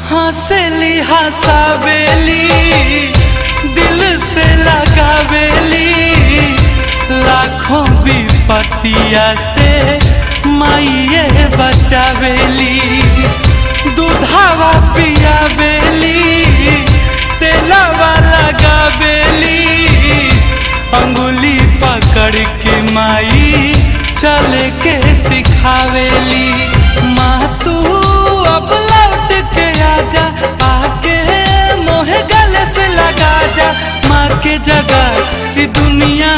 हंसली हंसावेली दिल से लगावेली लाखों विपतिया से माइये बचावेली। दूधावा पियावेली तेलावा लगावेली अंगुली पकड़ के माई चले के सिखावेली। माँ तू अब लौट के आजा आके मोहे गले से लगा जा। माँ के जगह दुनिया